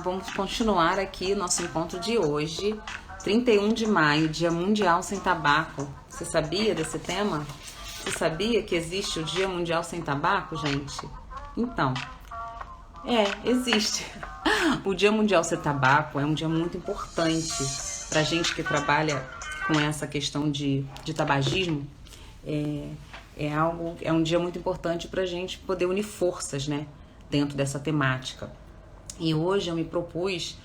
vamos continuar aqui nosso encontro de hoje, 31 de maio, Dia Mundial Sem Tabaco. Você sabia desse tema? Você sabia que existe o Dia Mundial Sem Tabaco, gente? Então, existe. O Dia Mundial Sem Tabaco é um dia muito importante para gente que trabalha com essa questão de tabagismo. É um dia muito importante para a gente poder unir forças, né, dentro dessa temática. E hoje eu me propus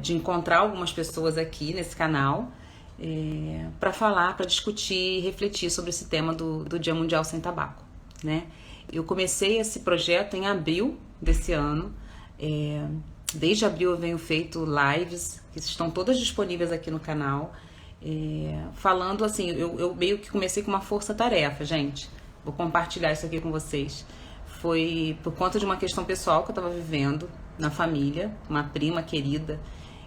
de encontrar algumas pessoas aqui nesse canal para falar, para discutir e refletir sobre esse tema do Dia Mundial Sem Tabaco, né? Eu comecei esse projeto em abril desse ano. Desde abril eu venho feito lives que estão todas disponíveis aqui no canal, falando assim, eu meio que comecei com uma força-tarefa, gente. Vou compartilhar isso aqui com vocês. Foi por conta de uma questão pessoal que eu estava vivendo na família, uma prima querida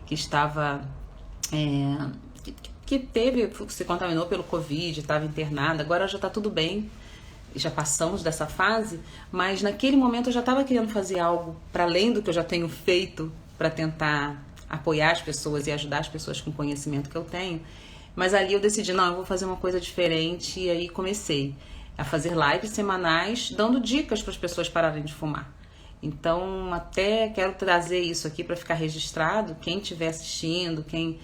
que estava se contaminou pelo Covid, estava internada. Agora já está tudo bem, já passamos dessa fase, mas naquele momento eu já estava querendo fazer algo para além do que eu já tenho feito para tentar apoiar as pessoas e ajudar as pessoas com o conhecimento que eu tenho. Mas ali eu decidi, não, eu vou fazer uma coisa diferente, e aí comecei a fazer lives semanais dando dicas para as pessoas pararem de fumar. Então até quero trazer isso aqui para ficar registrado. Quem estiver assistindo, quem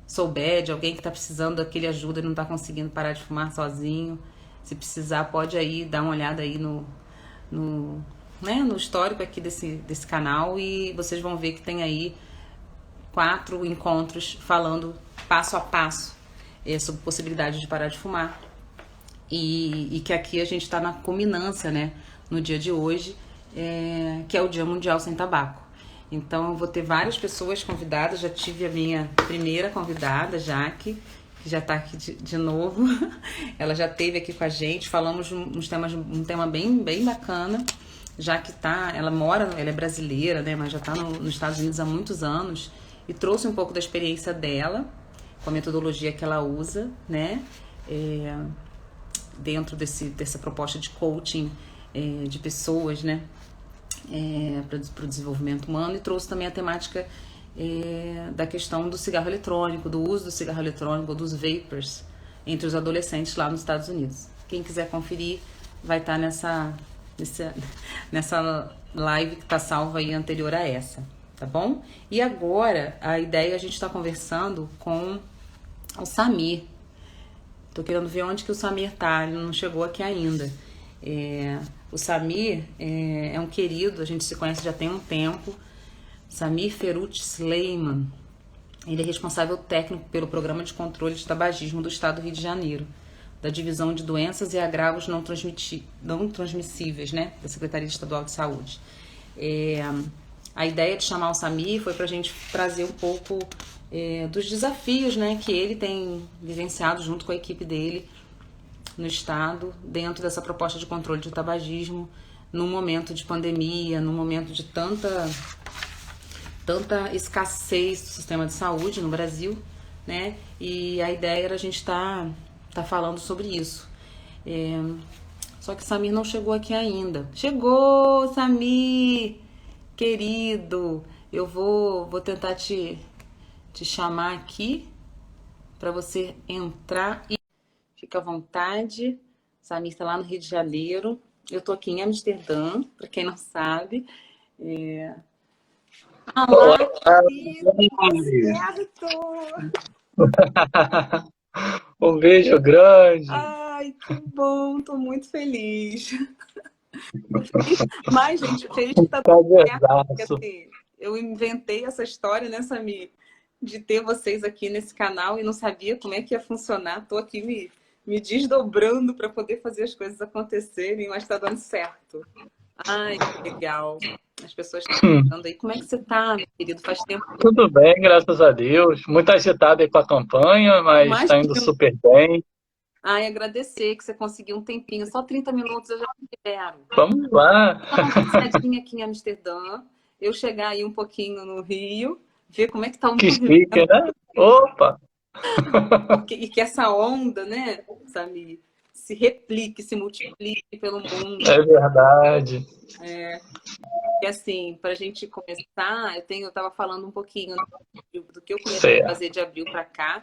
souber de alguém que está precisando daquele ajuda e não está conseguindo parar de fumar sozinho, se precisar pode aí dar uma olhada aí no histórico aqui desse canal, e vocês vão ver que tem aí 4 encontros falando passo a passo sobre possibilidade de parar de fumar. E que aqui a gente está na culminância, né, no dia de hoje, que é o Dia Mundial Sem Tabaco. Então eu vou ter várias pessoas convidadas. Já tive a minha primeira convidada, Jaque, que já está aqui de novo. Ela já esteve aqui com a gente, falamos um tema bem, bem bacana. Jaque ela é brasileira, né, mas já está nos Estados Unidos há muitos anos, e trouxe um pouco da experiência dela, com a metodologia que ela usa, né, dentro dessa proposta de coaching de pessoas, né, para o desenvolvimento humano, e trouxe também a temática da questão do cigarro eletrônico, do uso do cigarro eletrônico, dos vapors, entre os adolescentes lá nos Estados Unidos. Quem quiser conferir vai estar nessa live que está salva aí anterior a essa, tá bom? E agora a ideia é a gente estar conversando com o Samir. Tô querendo ver onde que o Samir tá, ele não chegou aqui ainda. O Samir é um querido, a gente se conhece já tem um tempo. Samir Feruti Sleiman. Ele é responsável técnico pelo Programa de Controle de Tabagismo do Estado do Rio de Janeiro, da Divisão de Doenças e Agravos não transmissíveis, né, da Secretaria Estadual de Saúde. A ideia de chamar o Samir foi para a gente trazer um pouco dos desafios, né, que ele tem vivenciado junto com a equipe dele no estado, dentro dessa proposta de controle de tabagismo, num momento de pandemia, num momento de tanta escassez do sistema de saúde no Brasil, né? E a ideia era a gente tá falando sobre isso. Só que o Samir não chegou aqui ainda. Chegou, Samir, querido! Eu vou tentar te chamar aqui para você entrar e fica à vontade. Samir está lá no Rio de Janeiro. Eu tô aqui em Amsterdã, para quem não sabe. Olá, querido! Certo! Um beijo grande. Ai, que bom! Tô muito feliz. Mas, gente, feliz que tá tudo certo. Porque, Prazerzaço. assim, eu inventei essa história, né, Samir, de ter vocês aqui nesse canal e não sabia como é que ia funcionar. Tô aqui me desdobrando para poder fazer as coisas acontecerem, mas tá dando certo. Ai, que legal. As pessoas estão falando aí. Como é que você tá, meu querido? Faz tempo que eu Tudo bem, graças a Deus. Muito agitado aí com a campanha, mas está indo imagino. super bem. Ai, agradecer que você conseguiu um tempinho. Só 30 minutos eu já te libero. Vamos lá. Dar uma passadinha aqui em Amsterdã, eu chegar aí um pouquinho no Rio, ver como é que tá o Que movimento, chique, né? Opa! e que essa onda, né, Samir, se replique, se multiplique pelo mundo. É verdade. E assim, para a gente começar, eu estava falando um pouquinho do que eu comecei a fazer de abril para cá,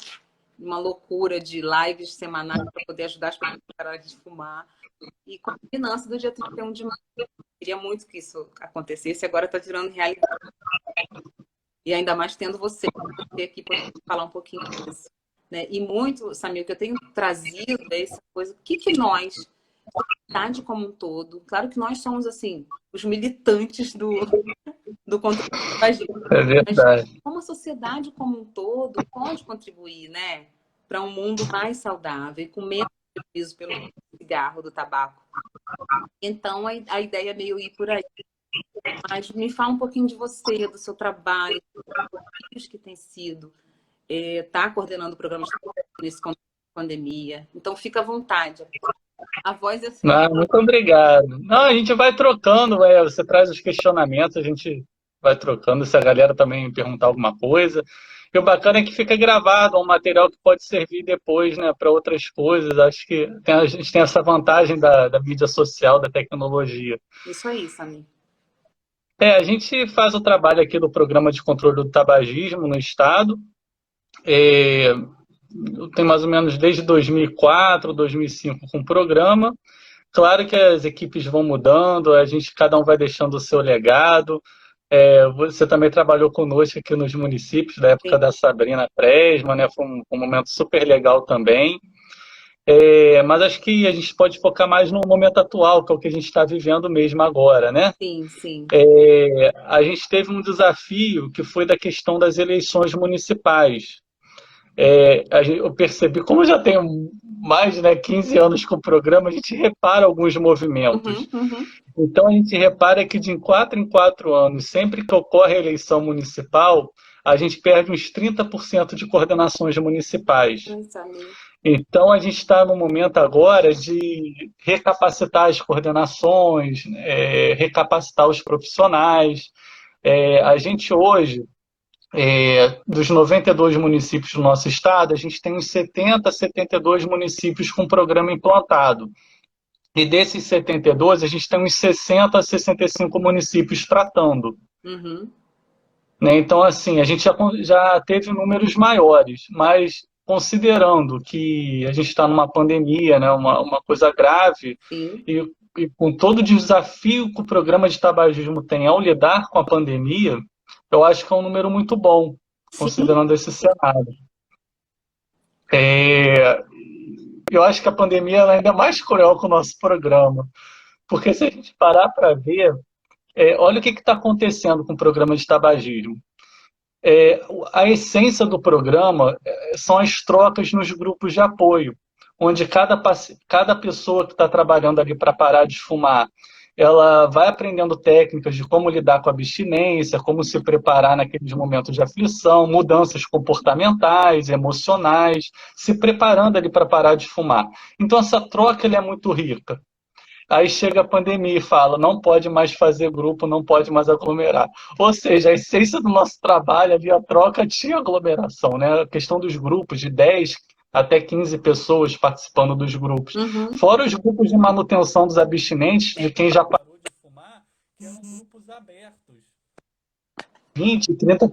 uma loucura de lives semanais para poder ajudar as pessoas a parar de fumar. E com a finança do dia 31 de maio, eu queria muito que isso acontecesse, agora está virando realidade. E ainda mais tendo você aqui para falar um pouquinho disso. Né? E muito, Samir, o que eu tenho trazido é essa coisa, o que nós, a sociedade como um todo, claro que nós somos, assim, os militantes do controle do tabagismo, É verdade. mas como a sociedade como um todo pode contribuir, né, para um mundo mais saudável e com menos prejuízo pelo cigarro, do tabaco. Então, a ideia é meio ir por aí. Mas me fala um pouquinho de você, do seu trabalho, dos desafios que tem sido tá coordenando o programa nesse contexto de pandemia. Então, fica à vontade. A voz é sua. Não, muito obrigado. Não, a gente vai trocando, você traz os questionamentos, a gente vai trocando, se a galera também perguntar alguma coisa. E o bacana é que fica gravado, um material que pode servir depois, né, para outras coisas. Acho que a gente tem essa vantagem da mídia social, da tecnologia. Isso aí, Samir. A gente faz o trabalho aqui do Programa de Controle do Tabagismo no Estado. Tem mais ou menos desde 2004, 2005 com o programa. Claro que as equipes vão mudando, cada um vai deixando o seu legado. Você também trabalhou conosco aqui nos municípios, da época da Sabrina Presma, né? Foi um momento super legal também. Mas acho que a gente pode focar mais no momento atual, que é o que a gente está vivendo mesmo agora, né? Sim, sim. A gente teve um desafio que foi da questão das eleições municipais. Eu percebi, como eu já tenho mais de 15 anos com o programa, a gente repara alguns movimentos. Então, a gente repara que de 4 em 4 anos, sempre que ocorre a eleição municipal, a gente perde uns 30% de coordenações municipais. Então, a gente está no momento agora de recapacitar as coordenações, recapacitar os profissionais. A gente hoje, dos 92 municípios do nosso estado, a gente tem uns 70, 72 municípios com programa implantado. E desses 72, a gente tem uns 60 a 65 municípios tratando. Né? Então, assim, a gente já teve números maiores, mas considerando que a gente está numa pandemia, né, uma coisa grave, e com todo o desafio que o programa de tabagismo tem ao lidar com a pandemia, eu acho que é um número muito bom, considerando esse cenário. Eu acho que a pandemia ela ainda é mais cruel que o nosso programa, porque se a gente parar para ver, olha o que está acontecendo com o programa de tabagismo. A essência do programa são as trocas nos grupos de apoio, onde cada pessoa que está trabalhando ali para parar de fumar, ela vai aprendendo técnicas de como lidar com a abstinência, como se preparar naqueles momentos de aflição, mudanças comportamentais, emocionais, se preparando ali para parar de fumar. Então, essa troca ela é muito rica. Aí chega a pandemia e fala, não pode mais fazer grupo, não pode mais aglomerar. Ou seja, a essência do nosso trabalho ali, a troca tinha aglomeração, né? A questão dos grupos, de 10 até 15 pessoas participando dos grupos. Fora os grupos de manutenção dos abstinentes, de quem já parou de fumar, que eram grupos abertos. 20, 30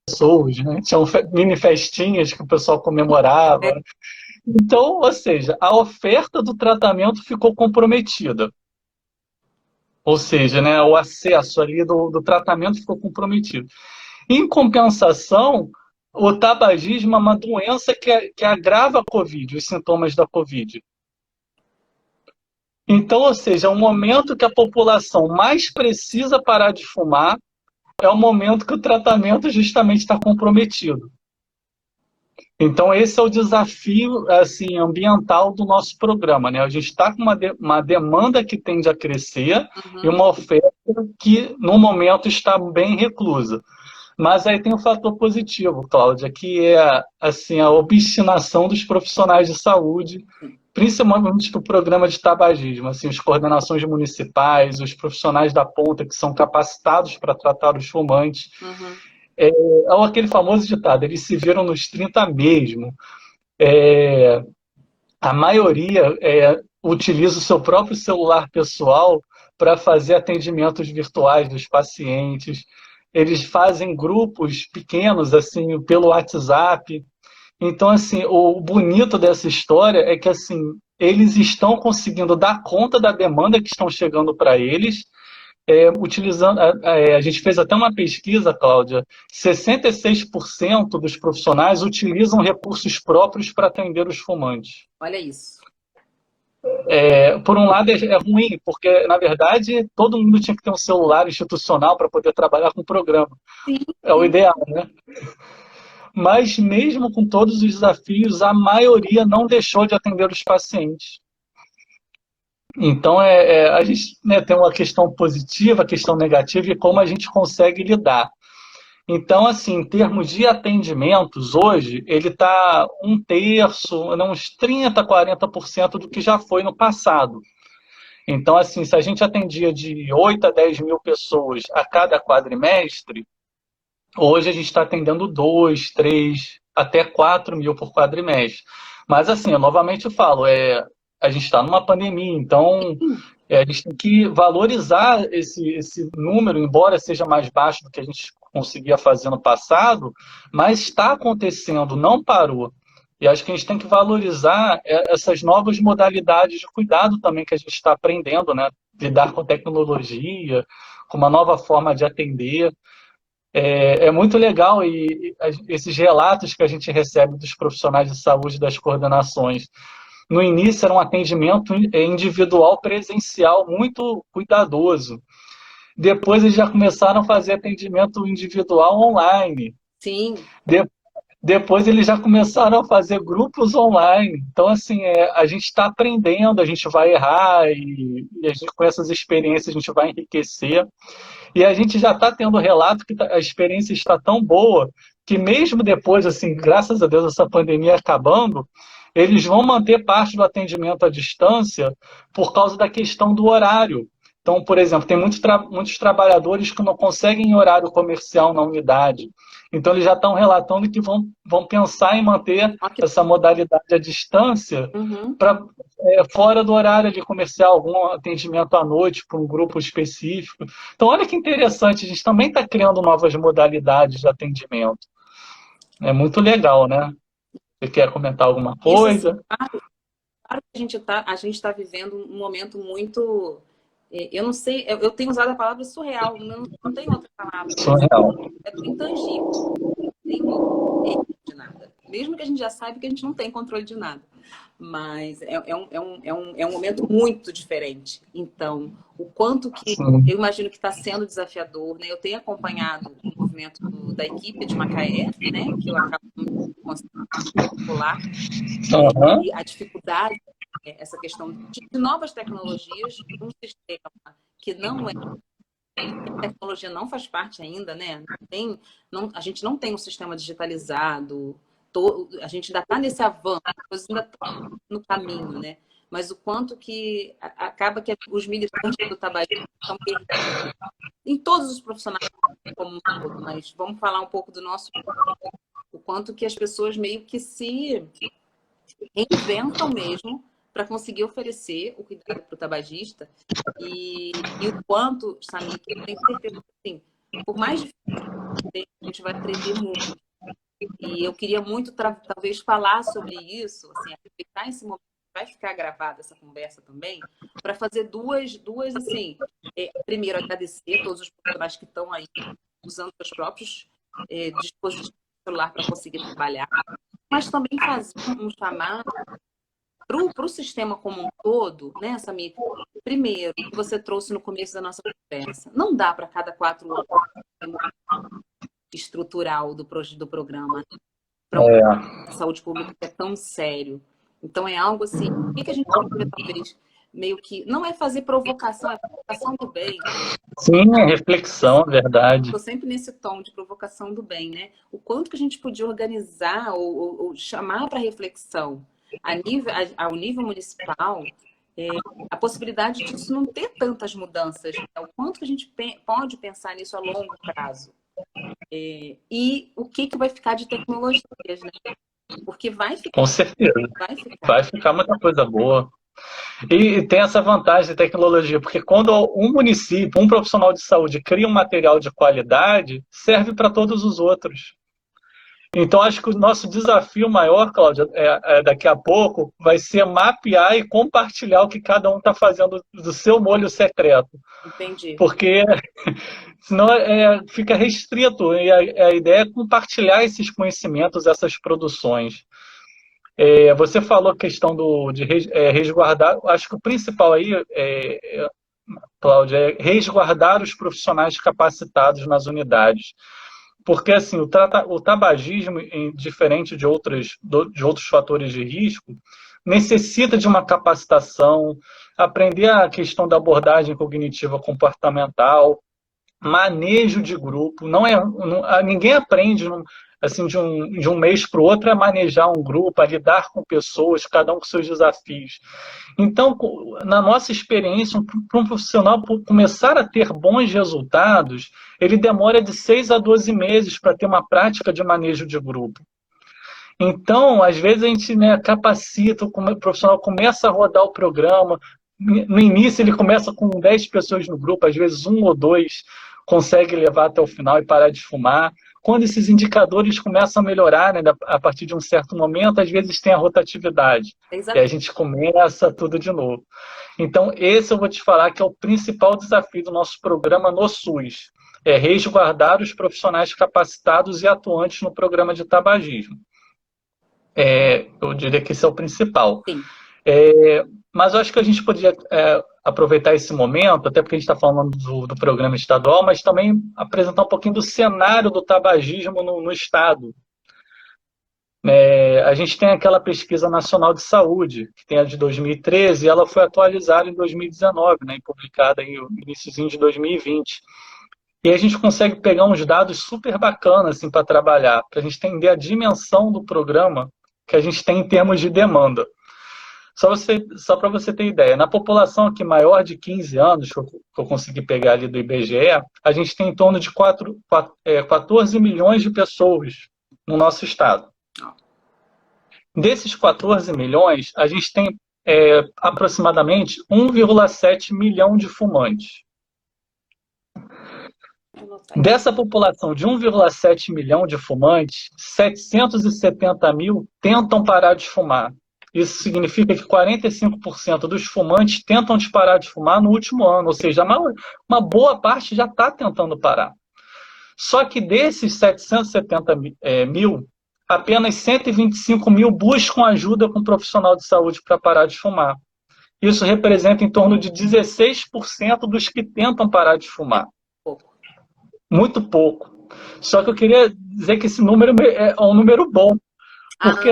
pessoas, né? Tinham mini festinhas que o pessoal comemorava. Então, ou seja, a oferta do tratamento ficou comprometida. Ou seja, né, o acesso ali do tratamento ficou comprometido. Em compensação, o tabagismo é uma doença que agrava a Covid, os sintomas da Covid. Então, ou seja, o momento que a população mais precisa parar de fumar é o momento que o tratamento justamente está comprometido. Então, esse é o desafio assim, ambiental do nosso programa, né? A gente está com uma demanda que tende a crescer e uma oferta que, no momento, está bem reclusa. Mas aí tem um fator positivo, Cláudia, que é assim, a obstinação dos profissionais de saúde, principalmente para o programa de tabagismo, assim, as coordenações municipais, os profissionais da ponta que são capacitados para tratar os fumantes. É aquele famoso ditado, eles se viram nos 30 mesmo. A maioria utiliza o seu próprio celular pessoal para fazer atendimentos virtuais dos pacientes. Eles fazem grupos pequenos, assim, pelo WhatsApp. Então, assim, o bonito dessa história é que, assim, eles estão conseguindo dar conta da demanda que estão chegando para eles, utilizando. A gente fez até uma pesquisa, Cláudia, 66% dos profissionais utilizam recursos próprios para atender os fumantes. Olha isso. Por um lado é ruim, porque, na verdade, todo mundo tinha que ter um celular institucional para poder trabalhar com o programa. Sim, É o sim. ideal, né? Mas mesmo com todos os desafios, a maioria não deixou de atender os pacientes. Então, a gente, né, tem uma questão positiva, a questão negativa e como a gente consegue lidar. Então, assim, em termos de atendimentos, hoje, ele está um terço, né, uns 30, 40% do que já foi no passado. Então, assim, se a gente atendia de 8 a 10 mil pessoas a cada quadrimestre, hoje a gente está atendendo 2, 3, até 4 mil por quadrimestre. Mas, assim, eu novamente falo, a gente está numa pandemia, então a gente tem que valorizar esse número, embora seja mais baixo do que a gente conseguia fazer no passado, mas está acontecendo, não parou. E acho que a gente tem que valorizar essas novas modalidades de cuidado também que a gente está aprendendo, né? Lidar com tecnologia, com uma nova forma de atender. É muito legal e esses relatos que a gente recebe dos profissionais de saúde das coordenações. No início era um atendimento individual presencial muito cuidadoso. Depois eles já começaram a fazer atendimento individual online. Sim. De, Depois eles já começaram a fazer grupos online. Então, assim, a gente está aprendendo, a gente vai errar e a gente, com essas experiências a gente vai enriquecer. E a gente já está tendo relato que a experiência está tão boa que mesmo depois, assim, graças a Deus, essa pandemia acabando, eles vão manter parte do atendimento à distância por causa da questão do horário. Então, por exemplo, tem muitos trabalhadores que não conseguem horário comercial na unidade. Então, eles já estão relatando que vão pensar em manter Ok. essa modalidade à distância Uhum. para fora do horário de comercial, algum atendimento à noite para um grupo específico. Então, olha que interessante, a gente também está criando novas modalidades de atendimento. É muito legal, né? Você quer comentar alguma Isso, assim, coisa? claro que a gente tá vivendo um momento muito. Eu não sei, eu tenho usado a palavra surreal, não tem outra palavra, mas Surreal. é do intangível. Não tem controle de nada. Mesmo que a gente já saiba que a gente não tem controle de nada. Mas é um momento muito diferente. Então, o quanto que Sim. eu imagino que está sendo desafiador, né? Eu tenho acompanhado o movimento da equipe de Macaé, né? Que eu acabo lá, Uhum. e a dificuldade, essa questão de novas tecnologias, um sistema que não é a tecnologia não faz parte ainda, né? A gente não tem um sistema digitalizado, a gente ainda está nesse avanço, as coisas ainda estão no caminho, né? Mas o quanto que acaba que os militantes do tabagismo estão perdidos em todos os profissionais como um todo, mas vamos falar um pouco do nosso, o quanto que as pessoas meio que se reinventam mesmo para conseguir oferecer o cuidado para o tabagista e o quanto, Samir, que eu tenho certeza que, assim, por mais difícil que seja, a gente vai aprender muito. E eu queria muito, talvez, falar sobre isso, assim, aproveitar esse momento, vai ficar gravada essa conversa também, para fazer duas assim, primeiro, agradecer a todos os profissionais que estão aí usando seus próprios dispositivos celular para conseguir trabalhar, mas também fazer um chamado para o sistema como um todo, né, Samir? Primeiro, que você trouxe no começo da nossa conversa, não dá para cada 4 anos estrutural do programa para um É. saúde pública que é tão sério. Então é algo assim, o que a gente pode ver, talvez, meio que não é fazer provocação, é provocação do bem. Sim, é reflexão, é verdade. Estou sempre nesse tom de provocação do bem, né? O quanto que a gente podia organizar ou chamar para reflexão ao nível municipal, a possibilidade disso não ter tantas mudanças, né? O quanto que a gente pode pensar nisso a longo prazo. E o que vai ficar de tecnologias, né? Porque vai ficar, Com certeza. vai ficar. Vai ficar muita coisa boa. E tem essa vantagem da tecnologia, porque quando um município, um profissional de saúde cria um material de qualidade, serve para todos os outros. Então, acho que o nosso desafio maior, Cláudia, daqui a pouco, vai ser mapear e compartilhar o que cada um está fazendo do seu molho secreto. Entendi. Porque senão fica restrito. E a ideia é compartilhar esses conhecimentos, essas produções. Você falou a questão de resguardar. Acho que o principal aí, Cláudia, é resguardar os profissionais capacitados nas unidades. Porque assim, o tabagismo, diferente de outros fatores de risco, necessita de uma capacitação, aprender a questão da abordagem cognitiva comportamental, manejo de grupo. Ninguém aprende assim de um mês para o outro a manejar um grupo, a lidar com pessoas, cada um com seus desafios. Então, na nossa experiência, para um profissional começar a ter bons resultados, ele demora de 6 a 12 meses para ter uma prática de manejo de grupo. Então, às vezes a gente, né, capacita, o profissional começa a rodar o programa. No início ele começa com 10 pessoas no grupo, às vezes um ou dois consegue levar até o final e parar de fumar. Quando esses indicadores começam a melhorar, né, a partir de um certo momento, às vezes tem a rotatividade. E a gente começa tudo de novo. Então, esse eu vou te falar que é o principal desafio do nosso programa no SUS. É resguardar os profissionais capacitados e atuantes no programa de tabagismo. Eu diria que esse é o principal. Mas eu acho que a gente podia aproveitar esse momento, até porque a gente está falando do programa estadual, mas também apresentar um pouquinho do cenário do tabagismo no Estado. A gente tem aquela pesquisa nacional de saúde, que tem a de 2013, e ela foi atualizada em 2019, né, e publicada no iníciozinho de 2020. E a gente consegue pegar uns dados super bacanas assim, para trabalhar, para a gente entender a dimensão do programa que a gente tem em termos de demanda. Só para você ter ideia, na população aqui maior de 15 anos, que eu consegui pegar ali do IBGE, a gente tem em torno de 14 milhões de pessoas no nosso estado. Desses 14 milhões, a gente tem aproximadamente 1,7 milhão de fumantes. Dessa população de 1,7 milhão de fumantes, 770 mil tentam parar de fumar. Isso significa que 45% dos fumantes tentam parar de fumar no último ano, ou seja, uma boa parte já está tentando parar. Só que desses 770 mil, apenas 125 mil buscam ajuda com um profissional de saúde para parar de fumar. Isso representa em torno de 16% dos que tentam parar de fumar. Muito pouco. Só que eu queria dizer que esse número é um número bom. Porque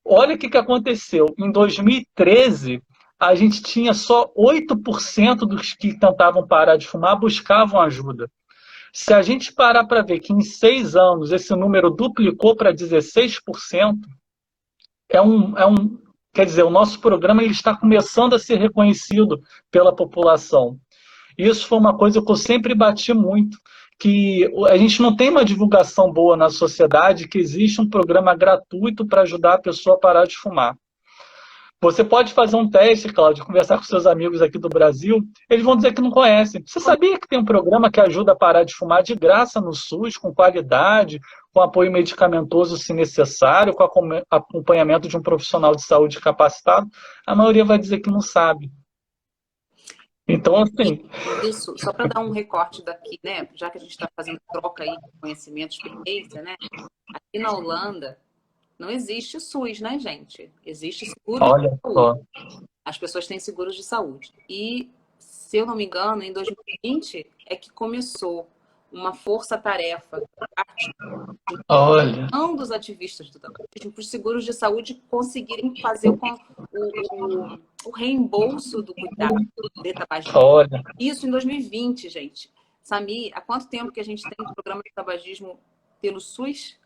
olha o que aconteceu. Em 2013, a gente tinha só 8% dos que tentavam parar de fumar buscavam ajuda. Se a gente parar para ver que em 6 anos esse número duplicou para 16%, quer dizer, o nosso programa ele está começando a ser reconhecido pela população. Isso foi uma coisa que eu sempre bati muito, que a gente não tem uma divulgação boa na sociedade, que existe um programa gratuito para ajudar a pessoa a parar de fumar. Você pode fazer um teste, Cláudio, conversar com seus amigos aqui do Brasil, eles vão dizer que não conhecem. Você sabia que tem um programa que ajuda a parar de fumar de graça no SUS, com qualidade, com apoio medicamentoso se necessário, com acompanhamento de um profissional de saúde capacitado? A maioria vai dizer que não sabe. Então, assim... Isso, só para dar um recorte daqui, né? Já que a gente está fazendo troca aí de conhecimento, experiência, né? Aqui na Holanda não existe SUS, né, gente? Existe seguro de saúde. As pessoas têm seguros de saúde. E, se eu não me engano, em 2020 é que começou uma força-tarefa dos ativistas do tabagismo para os seguros de saúde conseguirem fazer o reembolso do cuidado de tabagismo. Isso em 2020, gente. Sami, há quanto tempo que a gente tem programa de tabagismo pelo SUS?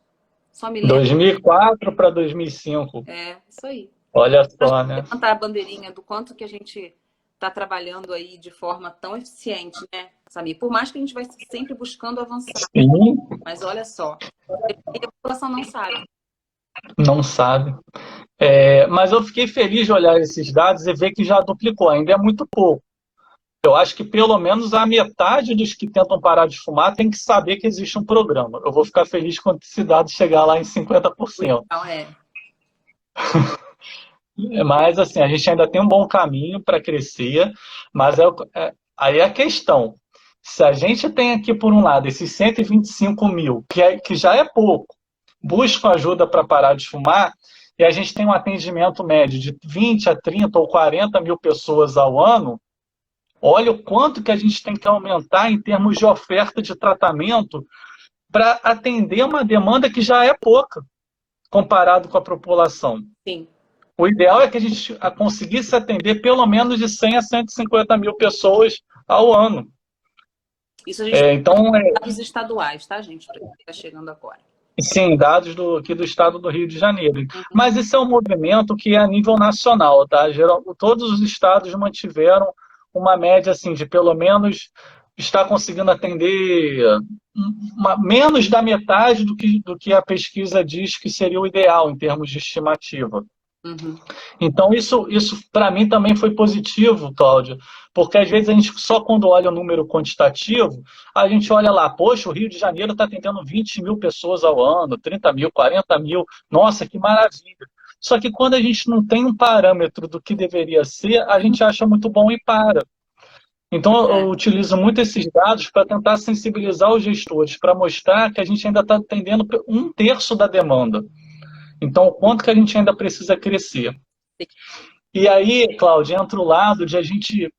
Só me lembro. 2004 para 2005. Isso aí. Olha só, né? Levantar a bandeirinha do quanto que a gente está trabalhando aí de forma tão eficiente, né, Samir? Por mais que a gente vai sempre buscando avançar. Sim. Mas olha só, a população não sabe. Não sabe. Mas eu fiquei feliz de olhar esses dados e ver que já duplicou, ainda é muito pouco. Eu acho que pelo menos a metade dos que tentam parar de fumar tem que saber que existe um programa. Eu vou ficar feliz quando esse dado chegar lá em 50%. Então, é. Mas, assim, a gente ainda tem um bom caminho para crescer, mas aí é a questão. Se a gente tem aqui, por um lado, esses 125 mil, que já é pouco, buscam ajuda para parar de fumar, e a gente tem um atendimento médio de 20 a 30 ou 40 mil pessoas ao ano, olha o quanto que a gente tem que aumentar em termos de oferta de tratamento para atender uma demanda que já é pouca, comparado com a população. Sim. O ideal é que a gente conseguisse atender pelo menos de 100 a 150 mil pessoas ao ano. Isso a gente tem Então, dados estaduais, tá, gente? Para quem está chegando agora. sim, dados aqui do estado do Rio de Janeiro. Uhum. Mas isso é um movimento que é a nível nacional, tá? Todos os estados mantiveram uma média assim, de pelo menos estar conseguindo atender menos da metade do que a pesquisa diz que seria o ideal em termos de estimativa. Uhum. Então, isso para mim também foi positivo, Cláudia, porque às vezes a gente só quando olha o número quantitativo, a gente olha lá, poxa, o Rio de Janeiro está atendendo 20 mil pessoas ao ano, 30 mil, 40 mil, nossa, que maravilha. Só que quando a gente não tem um parâmetro do que deveria ser, a gente acha muito bom e para. Então, eu utilizo muito esses dados para tentar sensibilizar os gestores, para mostrar que a gente ainda está atendendo um terço da demanda. Então, o quanto que a gente ainda precisa crescer. E aí, Cláudia, entra o lado de a gente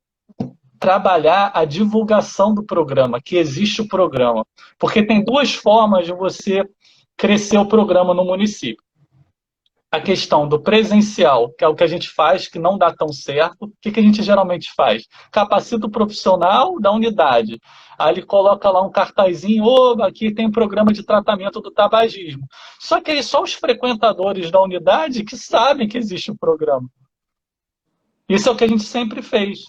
trabalhar a divulgação do programa, que existe o programa. Porque tem duas formas de você crescer o programa no município. A questão do presencial, que é o que a gente faz, que não dá tão certo. O que a gente geralmente faz? Capacita o profissional da unidade. Aí ele coloca lá um cartazinho, aqui tem um programa de tratamento do tabagismo. Só que aí só os frequentadores da unidade que sabem que existe o programa. Isso é o que a gente sempre fez.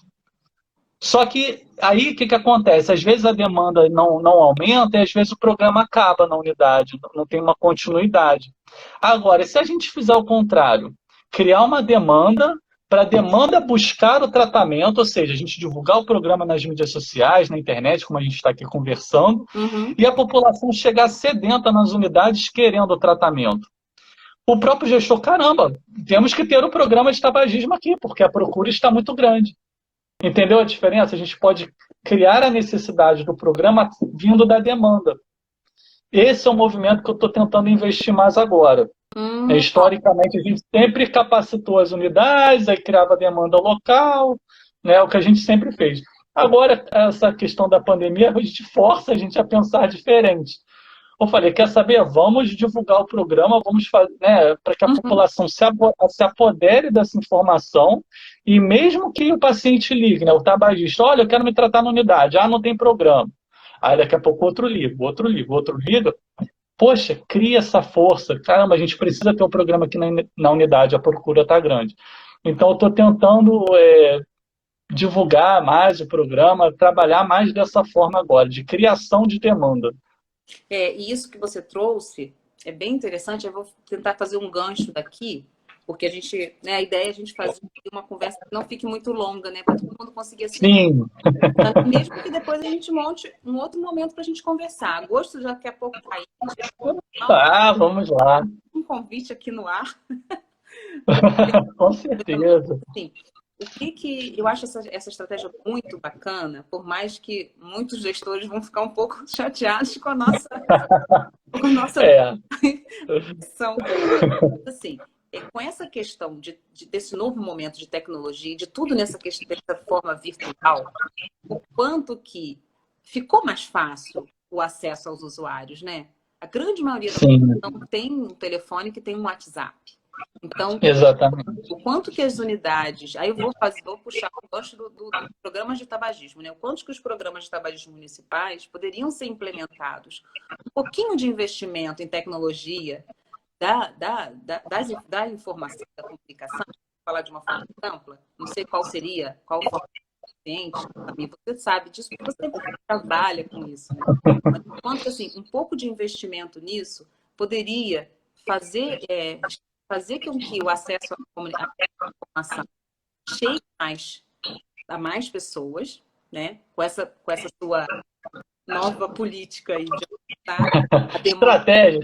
Só que aí o que acontece? Às vezes a demanda não aumenta e às vezes o programa acaba na unidade, não tem uma continuidade. Agora, se a gente fizer o contrário, criar uma demanda para a demanda buscar o tratamento, ou seja, a gente divulgar o programa nas mídias sociais, na internet, como a gente está aqui conversando, e a população chegar sedenta nas unidades querendo o tratamento. O próprio gestor, caramba, temos que ter o programa de tabagismo aqui, porque a procura está muito grande. Entendeu a diferença? A gente pode criar a necessidade do programa vindo da demanda. Esse é o movimento que eu estou tentando investir mais agora. Historicamente, a gente sempre capacitou as unidades, aí criava demanda local, né, o que a gente sempre fez. Agora, essa questão da pandemia, a gente força a gente a pensar diferente. Eu falei, quer saber? Vamos divulgar o programa, vamos fazer, né, para que a população se apodere dessa informação e mesmo que o paciente ligue, né, o tabagista, olha, eu quero me tratar na unidade, não tem programa. Aí daqui a pouco outro liga, outro liga, outro liga. Poxa, cria essa força. Caramba, a gente precisa ter um programa aqui na unidade, a procura está grande. Então, eu estou tentando divulgar mais o programa, trabalhar mais dessa forma agora, de criação de demanda. E isso que você trouxe é bem interessante. Eu vou tentar fazer um gancho daqui, porque a gente, né, a ideia é a gente fazer uma conversa que não fique muito longa, né, para todo mundo conseguir assistir. Sim. Mesmo que depois a gente monte um outro momento para a gente conversar. Agosto daqui a pouco tá aí. Vamos lá. Um convite aqui no ar. Com certeza. Sim. O que eu acho essa estratégia muito bacana, por mais que muitos gestores vão ficar um pouco chateados com a nossa questão. Assim, com essa questão desse novo momento de tecnologia, de tudo dessa forma virtual, o quanto que ficou mais fácil o acesso aos usuários, né? A grande maioria da população tem um telefone que tem um WhatsApp. Então, exatamente. O quanto que as unidades... Aí eu vou puxar o gancho do programa de tabagismo, né? O quanto que os programas de tabagismo municipais poderiam ser implementados. Um pouquinho de investimento em tecnologia da informação, da comunicação, falar de uma forma ampla, não sei qual forma também você sabe disso, porque você trabalha com isso, né? Mas quanto assim, um pouco de investimento nisso poderia fazer com que o acesso à informação chegue mais a mais pessoas, né? Com essa sua nova política aí de a Estratégia.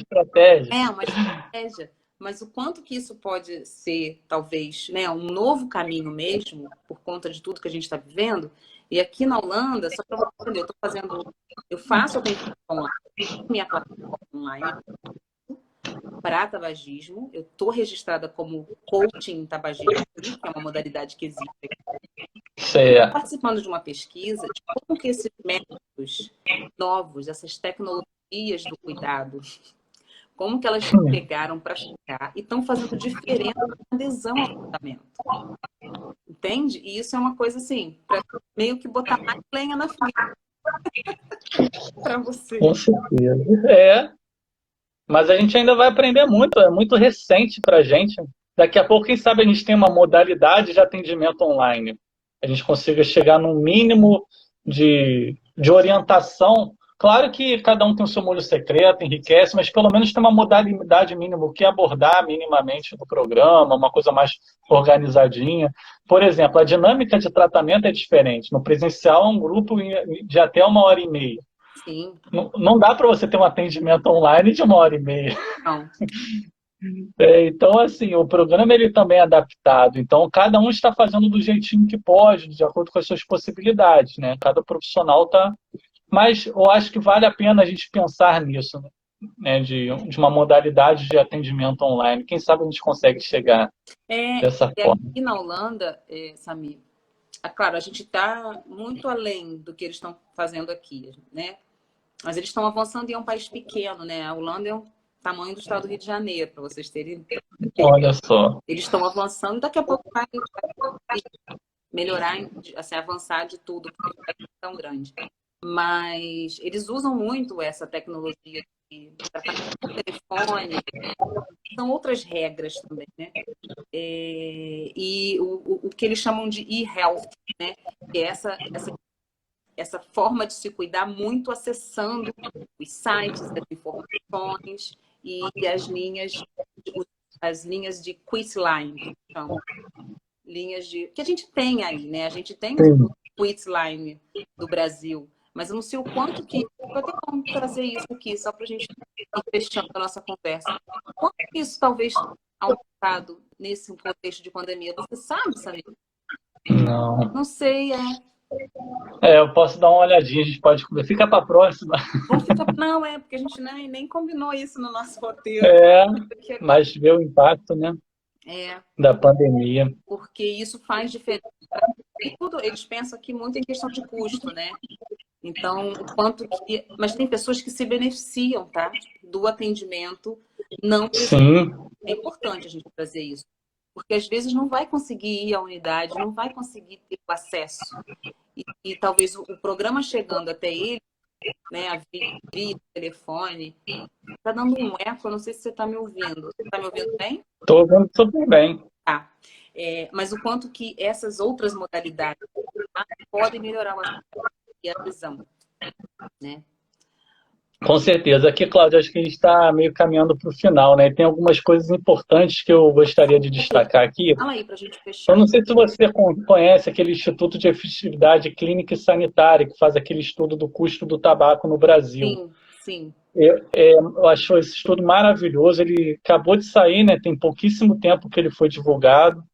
É uma estratégia. Mas o quanto que isso pode ser, talvez, né, um novo caminho mesmo, por conta de tudo que a gente está vivendo. E aqui na Holanda, só para você entender, eu faço atendimento online, minha plataforma online para tabagismo. Eu estou registrada como coaching em tabagismo, que é uma modalidade que existe aqui. Estou participando de uma pesquisa de como que esses métodos novos, essas tecnologias do cuidado, como que elas chegaram para ficar e estão fazendo diferença na adesão ao tratamento. Entende? E isso é uma coisa assim, para meio que botar mais lenha na fogueira para você. Com certeza. Mas a gente ainda vai aprender muito, é muito recente para a gente. Daqui a pouco, quem sabe, a gente tem uma modalidade de atendimento online. A gente consiga chegar num mínimo de orientação. Claro que cada um tem o seu molho secreto, enriquece, mas pelo menos tem uma modalidade mínima, o que abordar minimamente no programa, uma coisa mais organizadinha. Por exemplo, a dinâmica de tratamento é diferente. No presencial é um grupo de até 1h30. Sim. Não dá para você ter um atendimento online de 1h30. Não. Então, assim, o programa ele também é adaptado. Então, cada um está fazendo do jeitinho que pode, de acordo com as suas possibilidades, né? Cada profissional está... Mas eu acho que vale a pena a gente pensar nisso, né? De uma modalidade de atendimento online. Quem sabe a gente consegue chegar dessa forma. Aqui na Holanda, Samir, claro, a gente está muito além do que eles estão fazendo aqui, né? Mas eles estão avançando e é um país pequeno, né? A Holanda é o tamanho do estado do Rio de Janeiro, para vocês terem. Olha só. Eles estão avançando, daqui a pouco vai melhorar, assim, avançar de tudo, porque o país é tão grande. Mas eles usam muito essa tecnologia de tratamento por telefone, são outras regras também, né? E o que eles chamam de e-health, né? Que é essa forma de se cuidar muito acessando os sites, as informações e as linhas de Quizline, então, linhas de que a gente tem aí, né? A gente tem o Quizline do Brasil, mas eu não sei o quanto que vou até trazer isso aqui só para a gente ir fechando a nossa conversa. Quanto que isso talvez aumentado nesse contexto de pandemia? Você sabe, Samir? Não. Não sei, eu posso dar uma olhadinha, a gente pode comer. Fica para a próxima. Não, porque a gente nem combinou isso no nosso roteiro. Mas vê o impacto, né? Da pandemia. Porque isso faz diferença. Eles pensam aqui muito em questão de custo, né? Então, o quanto que... Mas tem pessoas que se beneficiam, tá? Do atendimento não presencial. É importante a gente trazer isso. Porque às vezes não vai conseguir ir à unidade, não vai conseguir ter o acesso. E talvez o programa chegando até ele, né, a via telefone, tá dando um eco, eu não sei se você está me ouvindo. Você está me ouvindo bem? Estou ouvindo super bem. Tá. Mas o quanto que essas outras modalidades podem melhorar a visão, né? Com certeza. Aqui, Cláudia, acho que a gente está meio caminhando para o final, né? Tem algumas coisas importantes que eu gostaria de destacar aqui. Fala aí para a gente fechar. Eu não sei se você conhece aquele Instituto de Efetividade Clínica e Sanitária, que faz aquele estudo do custo do tabaco no Brasil. Sim. Eu acho esse estudo maravilhoso. Ele acabou de sair, né? Tem pouquíssimo tempo que ele foi divulgado.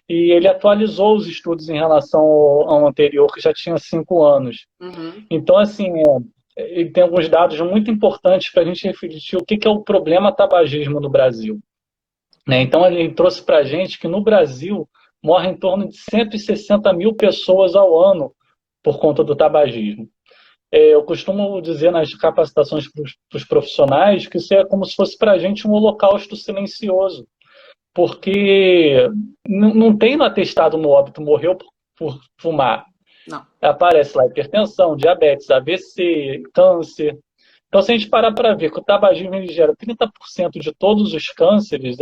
E ele atualizou os estudos em relação ao anterior, que já tinha 5 anos. Uhum. Então, assim... ele tem alguns dados muito importantes para a gente refletir o que é o problema tabagismo no Brasil. Né? Então, ele trouxe para a gente que no Brasil morrem em torno de 160 mil pessoas ao ano por conta do tabagismo. Eu costumo dizer nas capacitações para os profissionais que isso é como se fosse para a gente um holocausto silencioso, porque não tem no atestado no óbito, morreu por fumar. Não. Aparece lá hipertensão, diabetes, AVC, câncer. Então, se a gente parar para ver que o tabagismo ele gera 30% de todos os cânceres,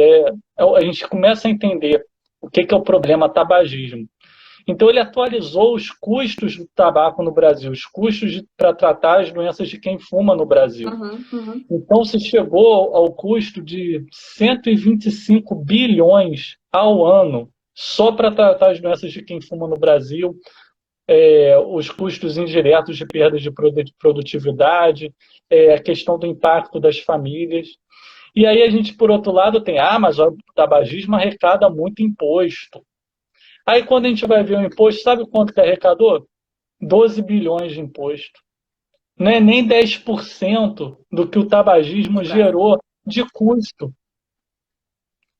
a gente começa a entender o que é o problema tabagismo. Então, ele atualizou os custos do tabaco no Brasil, os custos para tratar as doenças de quem fuma no Brasil. Então, se chegou ao custo de 125 bilhões ao ano só para tratar as doenças de quem fuma no Brasil, os custos indiretos de perda de produtividade, a questão do impacto das famílias. E aí a gente, por outro lado, tem, mas o tabagismo arrecada muito imposto. Aí quando a gente vai ver o imposto, sabe quanto que arrecadou? 12 bilhões de imposto. Não é nem 10% do que o tabagismo gerou de custo.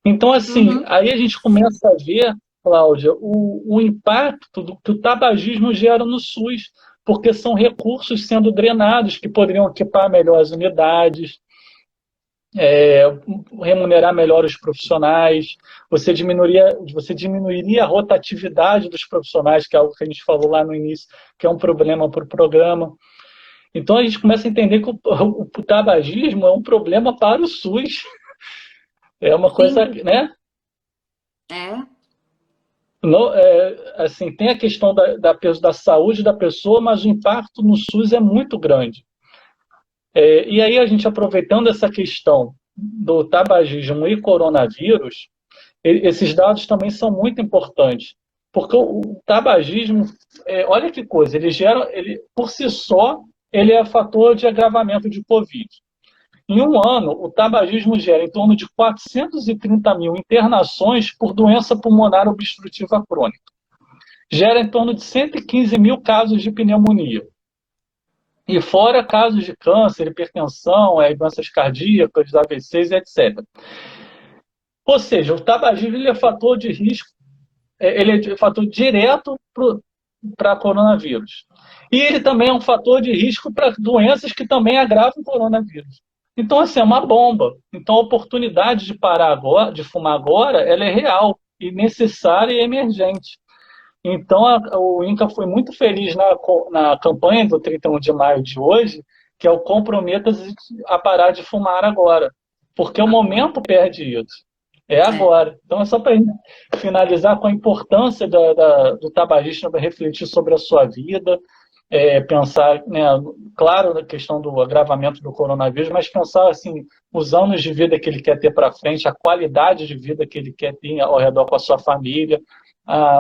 Então, assim, aí a gente começa a ver, Cláudia, o impacto que o tabagismo gera no SUS, porque são recursos sendo drenados que poderiam equipar melhor as unidades, remunerar melhor os profissionais, você diminuiria a rotatividade dos profissionais, que é algo que a gente falou lá no início, que é um problema para o programa. Então a gente começa a entender que o tabagismo é um problema para o SUS. É uma coisa, né? Não, assim, tem a questão da saúde da pessoa, mas o impacto no SUS é muito grande. E aí a gente, aproveitando essa questão do tabagismo e coronavírus, esses dados também são muito importantes, porque o tabagismo, olha que coisa, por si só, ele é fator de agravamento de Covid. Em um ano, o tabagismo gera em torno de 430 mil internações por doença pulmonar obstrutiva crônica. Gera em torno de 115 mil casos de pneumonia. E fora casos de câncer, hipertensão, doenças cardíacas, AVCs, etc. Ou seja, o tabagismo ele é fator de risco, ele é fator direto para coronavírus. E ele também é um fator de risco para doenças que também agravam o coronavírus. Então, assim, é uma bomba. Então, a oportunidade de parar agora, de fumar agora, ela é real e necessária e emergente. Então, o INCA foi muito feliz na campanha do 31 de maio de hoje, que é o Comprometa-se a parar de fumar agora. Porque o momento perde isso. É agora. Então, é só para finalizar com a importância do tabagista refletir sobre a sua vida, pensar, né, claro, na questão do agravamento do coronavírus, mas pensar assim, os anos de vida que ele quer ter para frente, a qualidade de vida que ele quer ter ao redor com a sua família,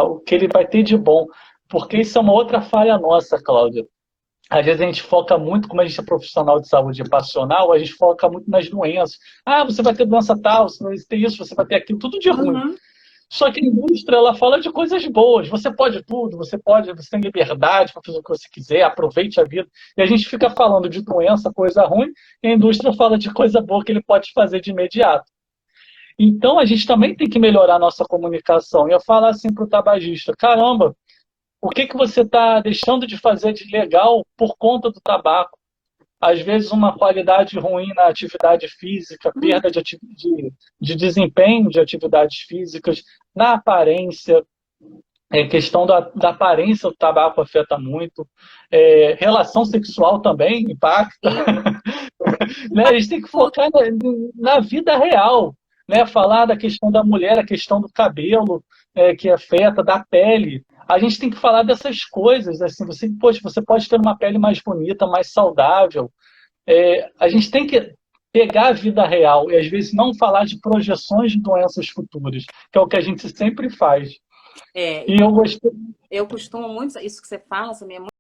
o que ele vai ter de bom. Porque isso é uma outra falha nossa, Cláudia. Às vezes a gente foca muito, como a gente é profissional de saúde passional, a gente foca muito nas doenças. Você vai ter doença tal, você vai ter isso, você vai ter aquilo, tudo de ruim. Só que a indústria, ela fala de coisas boas. Você pode tudo, você tem liberdade para fazer o que você quiser, aproveite a vida. E a gente fica falando de doença, coisa ruim, e a indústria fala de coisa boa que ele pode fazer de imediato. Então, a gente também tem que melhorar a nossa comunicação. E eu falo assim para o tabagista, caramba, o que você está deixando de fazer de legal por conta do tabaco? Às vezes uma qualidade ruim na atividade física, perda de desempenho de atividades físicas, na aparência, questão da aparência, o tabaco afeta muito, relação sexual também impacta. Né? A gente tem que focar na vida real, né? Falar da questão da mulher, a questão do cabelo que afeta, da pele. A gente tem que falar dessas coisas, assim, você pode ter uma pele mais bonita, mais saudável. A gente tem que pegar a vida real e, às vezes, não falar de projeções de doenças futuras, que é o que a gente sempre faz. E eu costumo muito, isso que você fala, Samir, é muito